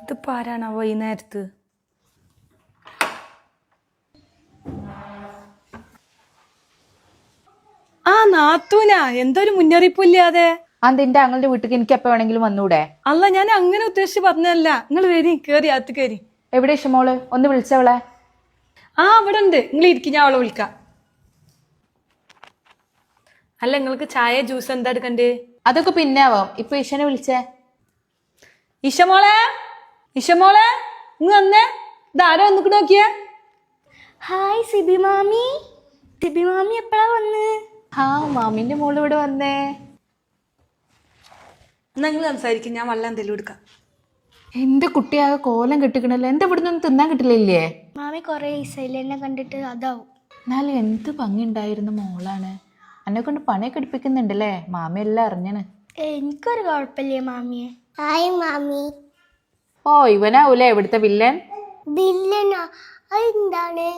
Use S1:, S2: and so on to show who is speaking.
S1: ഇതിപ്പോ ആരാണാവോ ഈ നേരത്ത്? ആ നാത്തൂനാ, എന്തൊരു മുന്നറിയിപ്പില്ലാതെ.
S2: അതെന്റെ അങ്ങളുടെ വീട്ടിൽ എനിക്ക് എപ്പോ വേണമെങ്കിലും വന്നൂടെ?
S1: അല്ല, ഞാൻ അങ്ങനെ ഉദ്ദേശിച്ച് പറഞ്ഞല്ല. നിങ്ങൾ വരി, കേറി അകത്ത് കയറി.
S2: എവിടെ ഇഷമോള്? ഒന്ന് വിളിച്ചവളെ.
S1: ആ അവിടെ ഉണ്ട്, നിങ്ങൾ ഇരിക്കും, ഞാൻ അവളെ വിളിക്കാം. അല്ല, നിങ്ങൾക്ക് ചായ ജ്യൂസ് എന്താ എടുക്കണ്ടേ?
S2: അതൊക്കെ പിന്നെ ആവാം. ഇപ്പൊ ഇഷനെ വിളിച്ചേ.
S1: ഇഷമോളെ, ഇഷമോളെ, ഇങ്ങ് വന്നേ. ഇതാരോ വന്നിട്ട് നോക്കിയേ.
S3: ഹായ് സിബി മാമി. സിബി മാമി എപ്പോഴാ വന്ന്?
S2: ആ മാമിന്റെ മോള് ഇവിടെ വന്നേ.
S1: എന്നാ നിങ്ങൾ സംസാരിക്കും, ഞാൻ വെള്ളം എന്തെങ്കിലും എടുക്കാം.
S2: എന്റെ കുട്ടിയാകെ കോലം കെട്ടിക്കണല്ലോ. എന്താ ഇവിടെ നിന്ന് തിന്നാൻ കിട്ടില്ലേ?
S3: മാമി കൊറേ ദിവസമായില്ല എന്നെ കണ്ടിട്ട്, അതാവും.
S2: എന്നാലും എന്ത് ഭംഗി ഉണ്ടായിരുന്ന മോളാണ്. എന്നെ കൊണ്ട് പണിയൊക്കെ എടുപ്പിക്കുന്നുണ്ടല്ലേ. മാമി എല്ലാം അറിഞ്ഞണ്.
S3: എനിക്കൊരു കുഴപ്പമില്ലേ മാമിയെ. ഹായ് മാമി.
S2: ഓ ഇവനാവൂലേ ഇവിടുത്തെ വില്ലൻ?
S3: വില്ലനാ? അതെന്താണ്?